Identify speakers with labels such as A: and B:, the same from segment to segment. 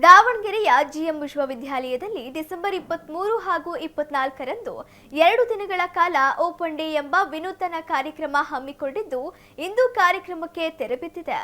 A: ದಾವಣಗೆರೆಯ ಜಿಎಂ ವಿಶ್ವವಿದ್ಯಾಲಯದಲ್ಲಿ ಡಿಸೆಂಬರ್ 23 ಹಾಗೂ 24ರಂದು 2 ದಿನಗಳ ಕಾಲ ಓಪನ್ ಡೇ ಎಂಬ ವಿನೂತನ ಕಾರ್ಯಕ್ರಮ ಹಮ್ಮಿಕೊಂಡಿದ್ದು ಇಂದು ಕಾರ್ಯಕ್ರಮಕ್ಕೆ ತೆರೆಬಿದ್ದಿದೆ.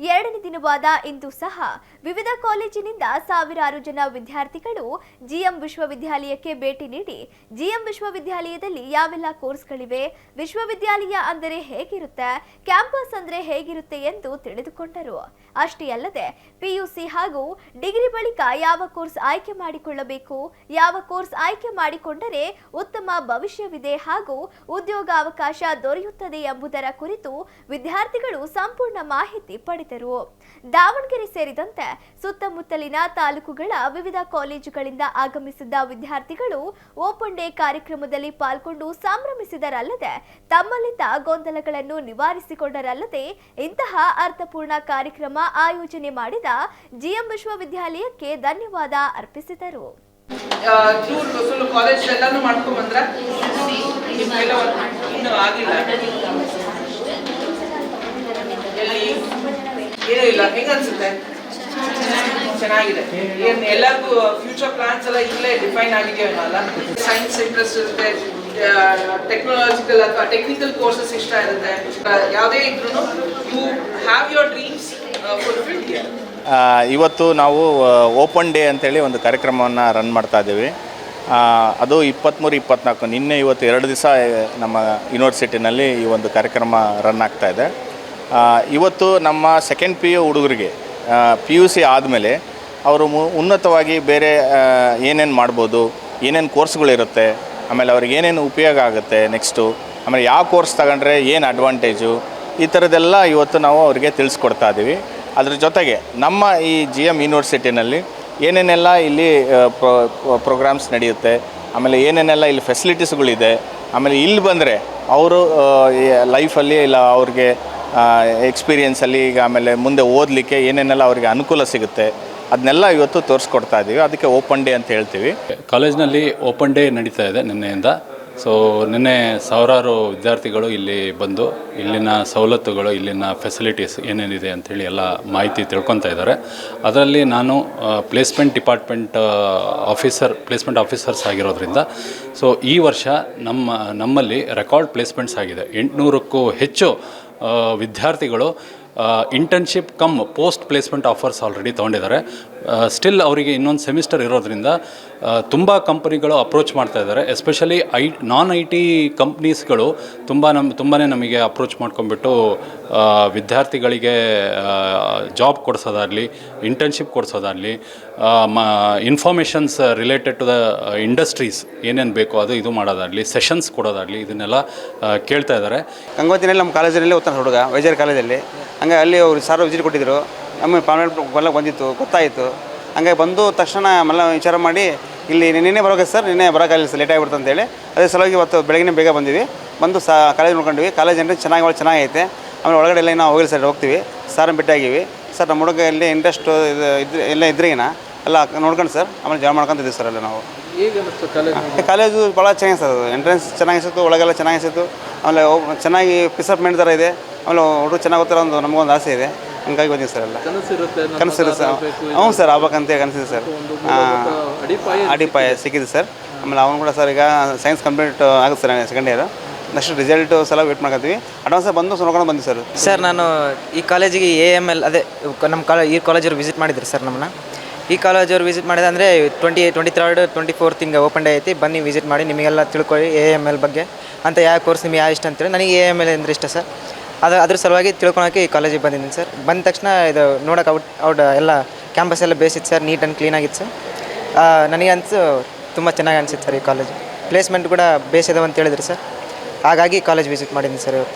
A: ಎರಡನೇ ದಿನವಾದ ಇಂದು ಸಹ ವಿವಿಧ ಕಾಲೇಜಿನಿಂದ ಸಾವಿರಾರು ಜನ ವಿದ್ಯಾರ್ಥಿಗಳು ಜಿಎಂ ವಿಶ್ವವಿದ್ಯಾಲಯಕ್ಕೆ ಭೇಟಿ ನೀಡಿ ಜಿಎಂ ವಿಶ್ವವಿದ್ಯಾಲಯದಲ್ಲಿ ಯಾವೆಲ್ಲ ಕೋರ್ಸ್ಗಳಿವೆ, ವಿಶ್ವವಿದ್ಯಾಲಯ ಅಂದರೆ ಹೇಗಿರುತ್ತೆ, ಕ್ಯಾಂಪಸ್ ಅಂದರೆ ಹೇಗಿರುತ್ತೆ ಎಂದು ತಿಳಿದುಕೊಂಡರು. ಅಷ್ಟೇ ಅಲ್ಲದೆ ಪಿಯುಸಿ ಹಾಗೂ ಡಿಗ್ರಿ ಬಳಿಕ ಯಾವ ಕೋರ್ಸ್ ಆಯ್ಕೆ ಮಾಡಿಕೊಳ್ಳಬೇಕು, ಯಾವ ಕೋರ್ಸ್ ಆಯ್ಕೆ ಮಾಡಿಕೊಂಡರೆ ಉತ್ತಮ ಭವಿಷ್ಯವಿದೆ ಹಾಗೂ ಉದ್ಯೋಗಾವಕಾಶ ದೊರೆಯುತ್ತದೆ ಎಂಬುದರ ಕುರಿತು ವಿದ್ಯಾರ್ಥಿಗಳು ಸಂಪೂರ್ಣ ಮಾಹಿತಿ ಪಡೆದರು. ದಾವಣಗೆರೆ ಸೇರಿದಂತೆ ಸುತ್ತಮುತ್ತಲಿನ ತಾಲೂಕುಗಳ ವಿವಿಧ ಕಾಲೇಜುಗಳಿಂದ ಆಗಮಿಸಿದ್ದ ವಿದ್ಯಾರ್ಥಿಗಳು ಓಪನ್ ಡೇ ಕಾರ್ಯಕ್ರಮದಲ್ಲಿ ಪಾಲ್ಗೊಂಡು ಸಂಭ್ರಮಿಸಿದರಲ್ಲದೆ ತಮ್ಮಲ್ಲಿದ್ದ ಗೊಂದಲಗಳನ್ನು ನಿವಾರಿಸಿಕೊಂಡರಲ್ಲದೆ ಇಂತಹ ಅರ್ಥಪೂರ್ಣ ಕಾರ್ಯಕ್ರಮ ಆಯೋಜನೆ ಮಾಡಿದ ಜಿಎಂ ವಿಶ್ವವಿದ್ಯಾಲಯಕ್ಕೆ ಧನ್ಯವಾದ ಅರ್ಪಿಸಿದರು.
B: ಏನೂ ಇಲ್ಲ, ಹೆಂಗ ಅನ್ಸುತ್ತೆ? ಚೆನ್ನಾಗಿದೆ. ಏನು ಎಲ್ಲರಿಗೂ ಫ್ಯೂಚರ್ ಪ್ಲಾನ್ಸ್ ಎಲ್ಲ ಇಲ್ಲೇ ಡಿಫೈನ್ ಆಗಿದೆಯೋ ಅಲ್ಲ. ಸೈನ್ಸ್ ಇಂಟ್ರೆಸ್ಟ್ ಇರುತ್ತೆ, ಟೆಕ್ನಾಲಜಿಕಲ್ ಅಥವಾ ಟೆಕ್ನಿಕಲ್ ಕೋರ್ಸಸ್ ಇಷ್ಟ ಇರುತ್ತೆ, ಯಾವುದೇ ಇದ್ರೂ you have your dreams fulfilled here.
C: ಇವತ್ತು ನಾವು ಓಪನ್ ಡೇ ಅಂತೇಳಿ ಒಂದು ಕಾರ್ಯಕ್ರಮವನ್ನು ರನ್ ಮಾಡ್ತಾ ಇದ್ದೀವಿ. ಅದು 23-24 ನಿನ್ನೆ ಇವತ್ತು 2 ದಿವಸ ನಮ್ಮ ಯೂನಿವರ್ಸಿಟಿನಲ್ಲಿ ಈ ಒಂದು ಕಾರ್ಯಕ್ರಮ ರನ್ ಆಗ್ತಾಯಿದೆ. ಇವತ್ತು ನಮ್ಮ ಸೆಕೆಂಡ್ PU ಹುಡುಗರಿಗೆ PUC ಆದಮೇಲೆ ಅವರು ಉನ್ನತವಾಗಿ ಬೇರೆ ಏನೇನು ಮಾಡ್ಬೋದು, ಏನೇನು ಕೋರ್ಸ್ಗಳಿರುತ್ತೆ, ಆಮೇಲೆ ಅವ್ರಿಗೆ ಏನೇನು ಉಪಯೋಗ ಆಗುತ್ತೆ ನೆಕ್ಸ್ಟು, ಆಮೇಲೆ ಯಾವ ಕೋರ್ಸ್ ತಗೊಂಡ್ರೆ ಏನು ಅಡ್ವಾಂಟೇಜು, ಈ ಥರದ್ದೆಲ್ಲ ಇವತ್ತು ನಾವು ಅವರಿಗೆ ತಿಳಿಸ್ಕೊಡ್ತಾ ಇದ್ದೀವಿ. ಅದ್ರ ಜೊತೆಗೆ ನಮ್ಮ ಈ GM ಯೂನಿವರ್ಸಿಟಿನಲ್ಲಿ ಏನೇನೆಲ್ಲ ಇಲ್ಲಿ ಪ್ರೋಗ್ರಾಮ್ಸ್ ನಡೆಯುತ್ತೆ, ಆಮೇಲೆ ಏನೇನೆಲ್ಲ ಇಲ್ಲಿ ಫೆಸಿಲಿಟೀಸ್ಗಳಿದೆ, ಆಮೇಲೆ ಇಲ್ಲಿ ಬಂದರೆ ಅವರು ಲೈಫಲ್ಲಿ ಇಲ್ಲ ಅವ್ರಿಗೆ ಎಕ್ಸ್ಪೀರಿಯೆನ್ಸಲ್ಲಿ ಈಗ ಆಮೇಲೆ ಮುಂದೆ ಓದಲಿಕ್ಕೆ ಏನೇನೆಲ್ಲ ಅವರಿಗೆ ಅನುಕೂಲ ಸಿಗುತ್ತೆ ಅದನ್ನೆಲ್ಲ ಇವತ್ತು ತೋರಿಸ್ಕೊಡ್ತಾ ಇದ್ದೀವಿ. ಅದಕ್ಕೆ ಓಪನ್ ಡೇ ಅಂತ ಹೇಳ್ತೀವಿ.
D: ಕಾಲೇಜ್ನಲ್ಲಿ ಓಪನ್ ಡೇ ನಡೀತಾ ಇದೆ ನಿನ್ನೆಯಿಂದ. ಸೊ ನಿನ್ನೆ ಸಾವಿರಾರು ವಿದ್ಯಾರ್ಥಿಗಳು ಇಲ್ಲಿ ಬಂದು ಇಲ್ಲಿನ ಸವಲತ್ತುಗಳು, ಇಲ್ಲಿನ ಫೆಸಿಲಿಟೀಸ್ ಏನೇನಿದೆ ಅಂಥೇಳಿ ಎಲ್ಲ ಮಾಹಿತಿ ತಿಳ್ಕೊತಾ ಇದ್ದಾರೆ. ಅದರಲ್ಲಿ ನಾನು ಪ್ಲೇಸ್ಮೆಂಟ್ ಡಿಪಾರ್ಟ್ಮೆಂಟ್ ಪ್ಲೇಸ್ಮೆಂಟ್ ಆಫೀಸರ್ಸ್ ಆಗಿರೋದ್ರಿಂದ ಸೊ ಈ ವರ್ಷ ನಮ್ಮಲ್ಲಿ ರೆಕಾರ್ಡ್ ಪ್ಲೇಸ್ಮೆಂಟ್ಸ್ ಆಗಿದೆ. 800ಕ್ಕೂ ಹೆಚ್ಚು ವಿದ್ಯಾರ್ಥಿಗಳು internship cum post placement offers already ತೊಗೊಂಡಿದ್ದಾರೆ. ಸ್ಟಿಲ್ ಅವರಿಗೆ ಇನ್ನೊಂದು ಸೆಮಿಸ್ಟರ್ ಇರೋದ್ರಿಂದ ತುಂಬ ಕಂಪನಿಗಳು ಅಪ್ರೋಚ್ ಮಾಡ್ತಾ ಇದ್ದಾರೆ. ಎಸ್ಪೆಷಲಿ ನಾನ್ IT ಕಂಪ್ನೀಸ್ಗಳು ತುಂಬಾ ನಮಗೆ ಅಪ್ರೋಚ್ ಮಾಡ್ಕೊಂಡ್ಬಿಟ್ಟು ವಿದ್ಯಾರ್ಥಿಗಳಿಗೆ ಜಾಬ್ ಕೊಡಿಸೋದಾಗಲಿ, ಇಂಟರ್ನ್ಶಿಪ್ ಕೊಡಿಸೋದಾಗಲಿ, informations related to the industries ಏನೇನು ಬೇಕೋ ಅದು ಇದು ಮಾಡೋದಾಗಲಿ, ಸೆಷನ್ಸ್ ಕೊಡೋದಾಗಲಿ ಇದನ್ನೆಲ್ಲ ಕೇಳ್ತಾ ಇದ್ದಾರೆ.
E: ಗಂಗೋತಿನಲ್ಲಿ ನಮ್ಮ ಕಾಲೇಜಿನಲ್ಲಿ ಓದ್ತಾನೆ ಹುಡುಗ, ವೈಜಾರಿ ಕಾಲೇಜಲ್ಲಿ. ಹಂಗೆ ಅಲ್ಲಿ ಅವರು ಸಾರು ವಿಸಿಟ್ ಕೊಟ್ಟಿದ್ದರು. ನಮಗೆ ಪಾರ್ಮೆಂಟ್ ಎಲ್ಲ ಬಂದಿತ್ತು, ಗೊತ್ತಾಯಿತು. ಹಂಗೆ ಬಂದು ತಕ್ಷಣ ಎಲ್ಲ ವಿಚಾರ ಮಾಡಿ ಇಲ್ಲಿ ನಿನ್ನೆ ಬರೋಕೆ ಸರ್, ನಿನ್ನೆ ಬರೋಕ್ಕಾಗಲಿಲ್ಲ ಸರ್, ಲೇಟ್ ಆಗಿಬಿಡ್ತು ಅಂತೇಳಿ ಅದೇ ಸಲುವಾಗಿ ಇವತ್ತು ಬೆಳಗ್ಗೆ ಬೇಗ ಬಂದಿವಿ. ಬಂದು ಕಾಲೇಜ್ ನೋಡ್ಕೊಂಡ್ವಿ. ಕಾಲೇಜ್ ಅಂದರೆ ಚೆನ್ನಾಗೈತೆ. ಆಮೇಲೆ ಒಳಗಡೆ ಎಲ್ಲ ನಾವು ಹೋಗಿಲ್ಲ ಸರ್, ಹೋಗ್ತೀವಿ. ಸಾರನ್ನು ಭೇಟಿಯಾಗಿವಿ ಸರ್. ನಮ್ಮ ಹುಡುಗ ಇಲ್ಲಿ ಇಂಟ್ರೆಸ್ಟ್ ಎಲ್ಲ ಇದ್ರಿಗಿನ ಎಲ್ಲ ನೋಡ್ಕೊಂಡು ಸರ್ ಆಮೇಲೆ ಜಾಬ್ ಮಾಡ್ಕೊತಿದ್ದೀವಿ ಸರ್. ಎಲ್ಲ ನಾವು ಕಾಲೇಜು ಭಾಳ ಚೆನ್ನಾಗಿದೆ ಸರ್. ಅದು ಎಂಟ್ರೆನ್ಸ್ ಚೆನ್ನಾಗಿಸಿತ್ತು, ಒಳಗೆಲ್ಲ ಚೆನ್ನಾಗಿಸಿತ್ತು. ಆಮೇಲೆ ಚೆನ್ನಾಗಿ ಪಿಸಪ್ಮೆಂಟ್ ಥರ ಇದೆ. ಆಮೇಲೆ ಹುಡುಗರು ಚೆನ್ನಾಗಿ ಓದ್ತಾರ ಒಂದು ನಮಗೊಂದು ಆಸೆ ಇದೆ. ಹಂಗಾಗಿ ಬಂದಿವಿ ಸರ್. ಎಲ್ಲ ಕನಸಿರುತ್ತೆ ಸರ್. ಹ್ಞೂ ಸರ್, ಆಗ್ಬೇಕಂತ ಕನಸಿದೆ ಸರ್. ಅಡಿಪಾಯ ಸಿಕ್ಕಿದೆ ಸರ್. ಆಮೇಲೆ ಅವನು ಕೂಡ ಸರ್ ಈಗ ಸೈನ್ಸ್ ಕಂಪ್ಲೀಟ್ ಆಗುತ್ತೆ sir, second year. Next result ಸಲ ವೇಟ್ ಮಾಡ್ಕೊತೀವಿ. ಅಡ್ವಾನ್ಸ್ ಬಂದು ನೋಡ್ಕೊಂಡು ಬಂದಿವಿ ಸರ್.
F: ಸರ್ ನಾನು ಈ ಕಾಲೇಜಿಗೆ AML ಅದೇ ನಮ್ಮ ಈ ಕಾಲೇಜವ್ರು ವಿಸಿಟ್ ಮಾಡಿದ್ರು ಸರ್ ನಮ್ಮನ್ನ. ಈ ಕಾಲೇಜವ್ರು ವಿಸಿಟ್ ಮಾಡಿದೆ ಅಂದರೆ 23rd 24th ಹಿಂಗೆ ಓಪನ್ ಡೇ ಐತಿ, ಬನ್ನಿ ವಿಸಿಟ್ ಮಾಡಿ, ನಿಮಗೆಲ್ಲ ತಿಳ್ಕೊಳ್ಳಿ AML ಬಗ್ಗೆ ಅಂತ. ಯಾವ ಕೋರ್ಸ್ ನಿಮಗೆ ಯಾವ ಇಷ್ಟ ಅಂತೇಳಿ. ನನಗೆ AML ಅಂದರೆ ಇಷ್ಟ ಸರ್. ಅದ್ರ ಸಲುವಾಗಿ ತಿಳ್ಕೊಳಕ್ಕೆ ಈ ಕಾಲೇಜಿಗೆ ಬಂದಿದ್ದೀನಿ ಸರ್. ಬಂದ ತಕ್ಷಣ ಇದು ನೋಡೋಕೆ ಔಟ್ ಎಲ್ಲ ಕ್ಯಾಂಪಸ್ ಎಲ್ಲ ಬೇಸಿತ್ತು ಸರ್, ನೀಟ್ ಆ್ಯಂಡ್ ಕ್ಲೀನ್ ಆಗಿತ್ತು ಸರ್. ನನಗೆ ಅನಿಸು ತುಂಬ ಚೆನ್ನಾಗಿ ಅನಿಸಿತ್ತು ಸರ್ ಈ ಕಾಲೇಜು. ಪ್ಲೇಸ್ಮೆಂಟ್ ಕೂಡ ಬೇಸಿದಾವೆ ಅಂತ ಹೇಳಿದ್ರು ಸರ್. ಹಾಗಾಗಿ ಕಾಲೇಜ್ ವಿಸಿಟ್ ಮಾಡಿದ್ದೀನಿ ಸರ್ ಇವತ್ತು.